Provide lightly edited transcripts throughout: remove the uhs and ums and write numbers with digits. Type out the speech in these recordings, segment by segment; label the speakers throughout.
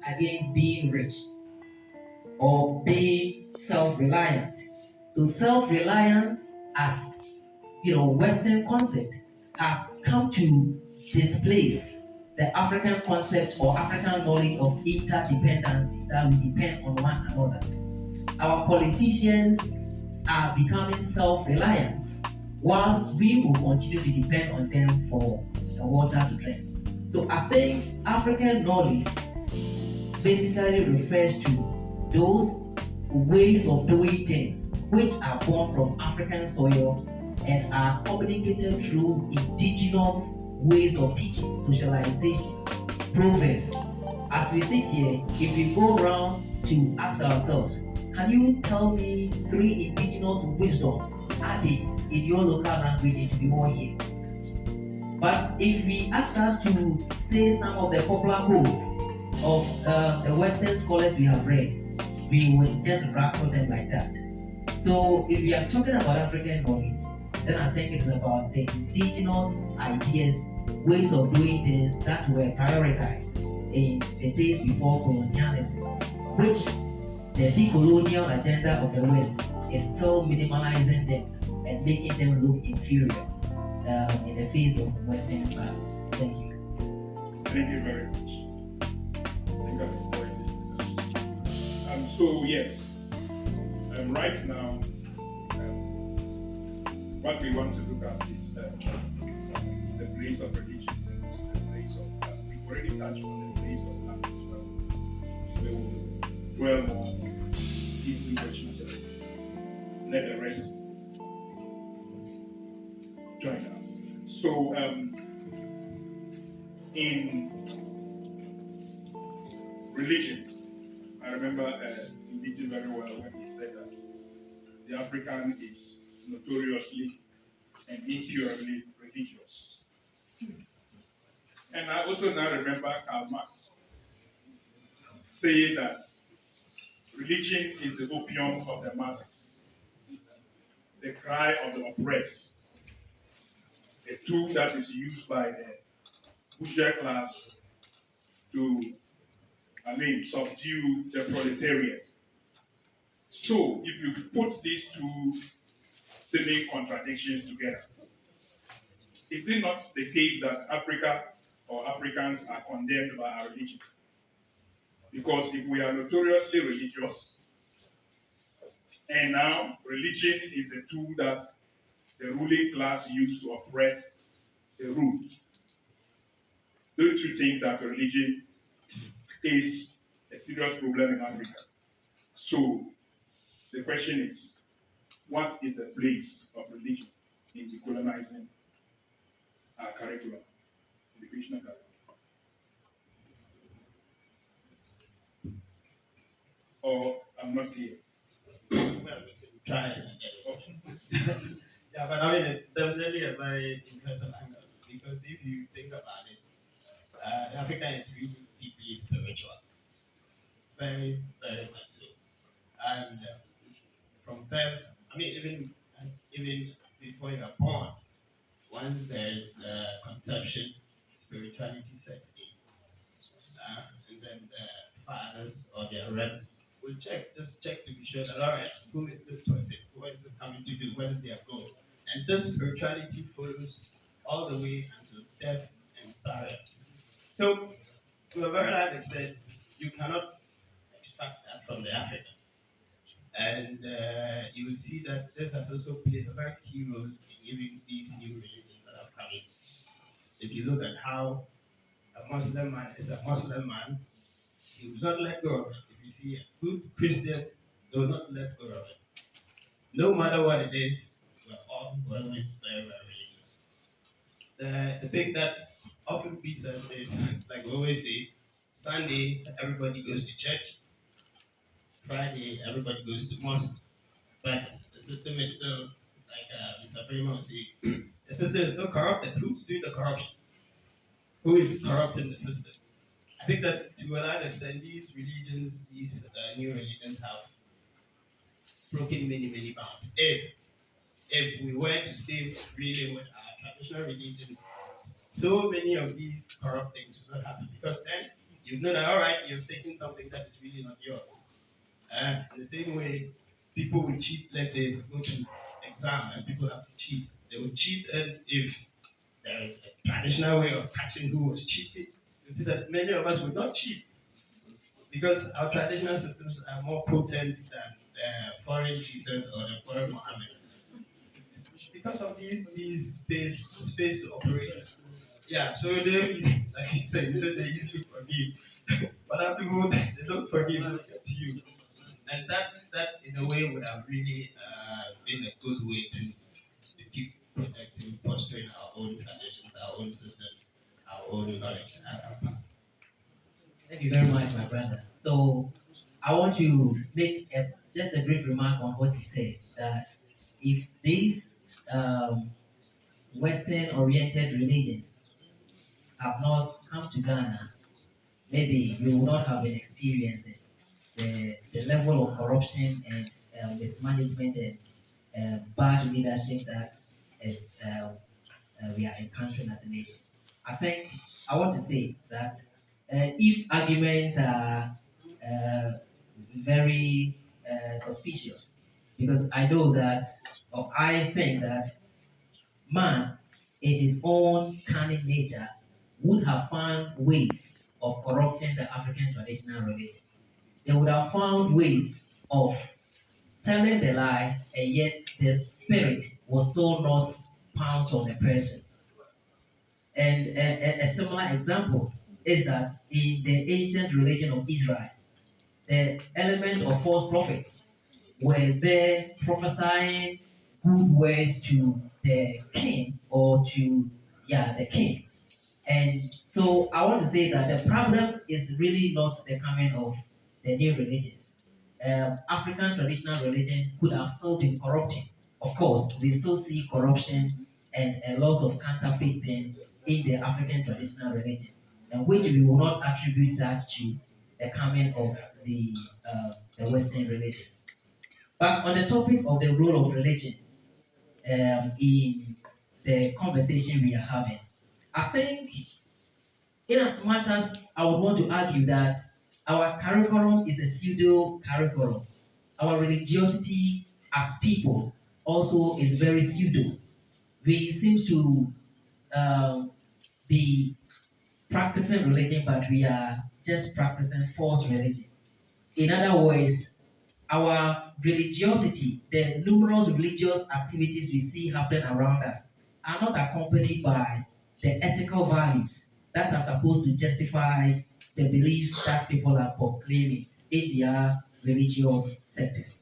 Speaker 1: against being rich or being self-reliant. So self-reliance as Western concept has come to displace the African concept or African knowledge of interdependency, that we depend on one another. Our politicians are becoming self-reliant, whilst we will continue to depend on them for the water to drink. So I think African knowledge basically refers to those ways of doing things which are born from African soil and are communicated through indigenous ways of teaching, socialization, proverbs. As we sit here, if we go around to ask ourselves, can you tell me 3 indigenous wisdom adages in your local language if you want here? But if we ask us to say some of the popular quotes of the Western scholars we have read, we will just rattle them like that. So if we are talking about African knowledge, then I think it's about the indigenous ideas, ways of doing things that were prioritized in the days before colonialism, which the decolonial agenda of the West is still minimalizing them and making them look inferior in the face of Western values. Thank you.
Speaker 2: Thank you very much. I think I've enjoyed this discussion. So yes, right now, what we want to look at is the place of religion, the place of we've already touched on the place of language. So we will dwell more deeply questions. Let the rest join us. So in religion, I remember meeting very well when he said that the African is notoriously and impurely religious. And I also now remember Karl Marx saying that religion is the opium of the masses, the cry of the oppressed, a tool that is used by the bourgeois class to, subdue the proletariat. So, if you put these two seeming contradictions together, is it not the case that Africa or Africans are condemned by our religion? Because if we are notoriously religious, and now religion is the tool that the ruling class use to oppress the ruled, don't you think that religion is a serious problem in Africa? So, the question is, what is the place of religion in decolonizing our curriculum, educational curriculum? Or I'm not clear.
Speaker 3: Well, we can try and get it. Yeah, but I mean, it's definitely a very interesting angle because if you think about it, the African is really deeply spiritual, very, very much so. And from birth, I mean, even before you are born, once there is conception, spirituality sets in, and then the fathers or their rep will just check to be sure that all right, who is this person? What is it coming to do? What is their goal? And this spirituality follows all the way until death and burial. So, to a very large extent, you cannot extract that from the African. And you will see that this has also played a very key role in giving these new religions that have come in. If you look at how a Muslim man is a Muslim man, he will not let go of it. If you see a good Christian, they will not let go of it. No matter what it is, we're always very, very religious. The thing that often beats us is, like we always say, Sunday, everybody goes to church. Friday, everybody goes to mosque. But the system is still, like Mr. Braimah was saying, the system is still corrupted. Who's doing the corruption? Who is corrupting the system? I think that to a large extent, these religions, these new religions have broken many, many bounds. If we were to stay really with our traditional religions, so many of these corrupt things would not happen because then you know that, all right, you're taking something that is really not yours. In the same way, people will cheat, let's say, go to exam and people have to cheat. They will cheat, and if there is a traditional way of catching who was cheating, you see that many of us will not cheat because our traditional systems are more potent than the foreign Jesus or the foreign Muhammad. Because of these space to operate. Yeah, so they like you said they easily forgive. But other people they don't forgive, look at you. And that in a way would have really been a good way to keep protecting, fostering our own traditions, our own systems, our own knowledge and our past.
Speaker 1: Thank you very much, my brother. So I want to make just a brief remark on what he said. That if these Western-oriented religions have not come to Ghana, maybe we would not have been experiencing the level of corruption and mismanagement and bad leadership that is we are encountering as a nation. I think I want to say that if arguments are very suspicious, because I know that, or I think that man, in his own cunning nature, would have found ways of corrupting the African traditional religion. They would have found ways of telling the lie, and yet the spirit was still not pounced on the person. And a similar example is that in the ancient religion of Israel, the element of false prophets were there prophesying good words to the king or to the king. And so I want to say that the problem is really not the coming of the new religions. African traditional religion could have still been corrupting. Of course, we still see corruption and a lot of counterfeiting in the African traditional religion, and which we will not attribute that to the coming of the Western religions. But on the topic of the role of religion in the conversation we are having, I think, in as much as I would want to argue that our curriculum is a pseudo curriculum, our religiosity as people also is very pseudo. We seem to be practicing religion, but we are just practicing false religion. In other words, our religiosity, the numerous religious activities we see happen around us, are not accompanied by the ethical values that are supposed to justify the beliefs that people are proclaiming in their religious sectors.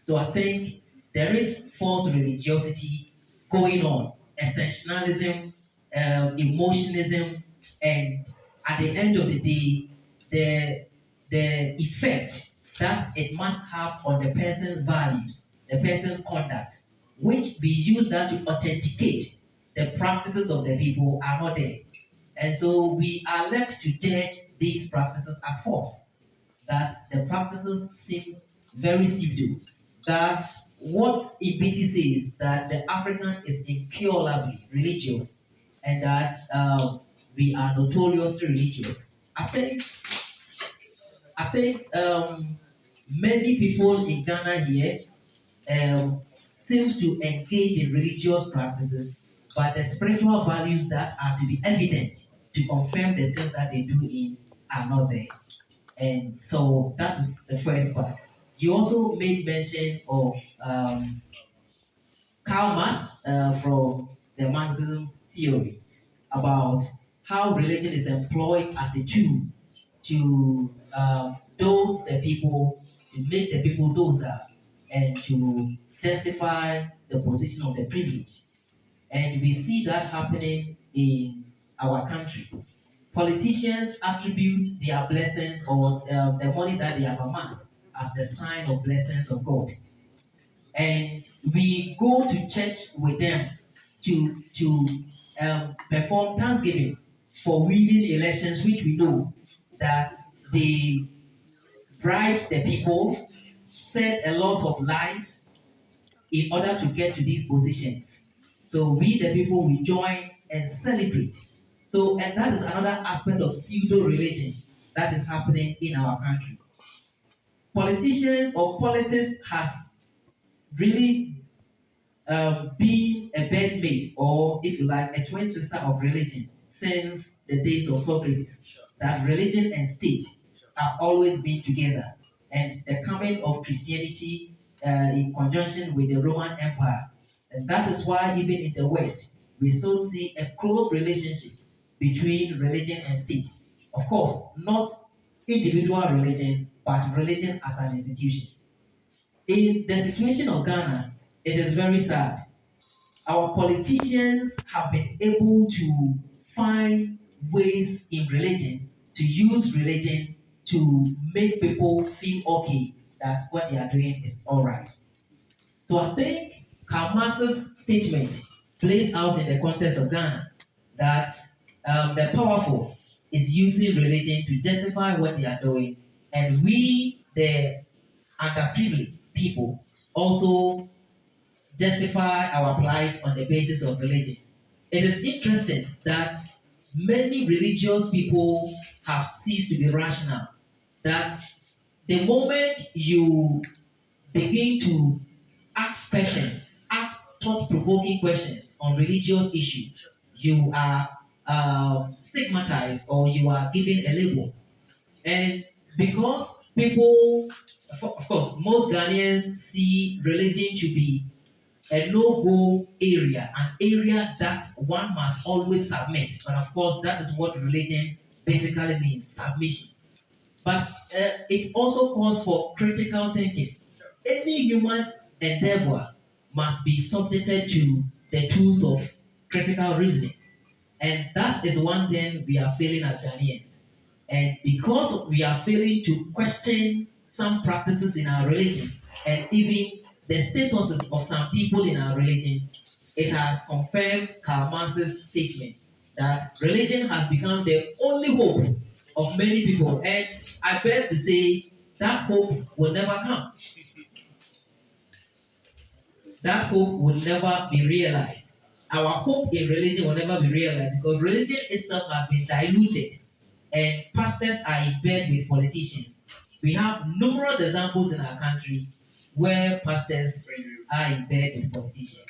Speaker 1: So I think there is false religiosity going on, essentialism, emotionalism, and at the end of the day, the effect that it must have on the person's values, the person's conduct, which we use that to authenticate the practices of the people are not there. And so we are left to judge these practices as false, that the practices seems very pseudo, that what it says that the African is incurably religious and that we are notoriously religious. I think many people in Ghana here seems to engage in religious practices, but the spiritual values that are to be evident to confirm the things that they do in are not there. And so that is the first part. You also made mention of Karl Marx from the Marxism theory about how religion is employed as a tool to dose the people, to make the people dozer, and to justify the position of the privileged. And we see that happening in our country. Politicians attribute their blessings or the money that they have amassed as the sign of blessings of God. And we go to church with them to perform thanksgiving for winning elections, which we know that they bribe the people, said a lot of lies in order to get to these positions. So we, the people, we join and celebrate. So, and that is another aspect of pseudo religion that is happening in our country. Politicians or politics has really been a bedmate, or if you like, a twin sister of religion since the days of Socrates. That religion and state have always been together, and the coming of Christianity in conjunction with the Roman Empire, and that is why even in the West we still see a close relationship between religion and state. Of course, not individual religion, but religion as an institution. In the situation of Ghana, it is very sad. Our politicians have been able to find ways in religion to use religion to make people feel okay that what they are doing is all right. So I think Karl Marx's statement plays out in the context of Ghana that the powerful is using religion to justify what they are doing, and we, the underprivileged people, also justify our plight on the basis of religion. It is interesting that many religious people have ceased to be rational. That the moment you begin to ask questions, ask thought-provoking questions on religious issues, you are stigmatized or you are given a label. And because people, of course, most Ghanaians see religion to be a no-go area, an area that one must always submit. But of course, that is what religion basically means, submission. But it also calls for critical thinking. Any human endeavor must be subjected to the tools of critical reasoning. And that is one thing we are failing as Ghanaians. And because we are failing to question some practices in our religion and even the statuses of some people in our religion, it has confirmed Karl Marx's statement that religion has become the only hope of many people. And I beg to say that hope will never come. That hope will never be realized. Our hope in religion will never be realized because religion itself has been diluted and pastors are in bed with politicians. We have numerous examples in our country where pastors are in bed with politicians.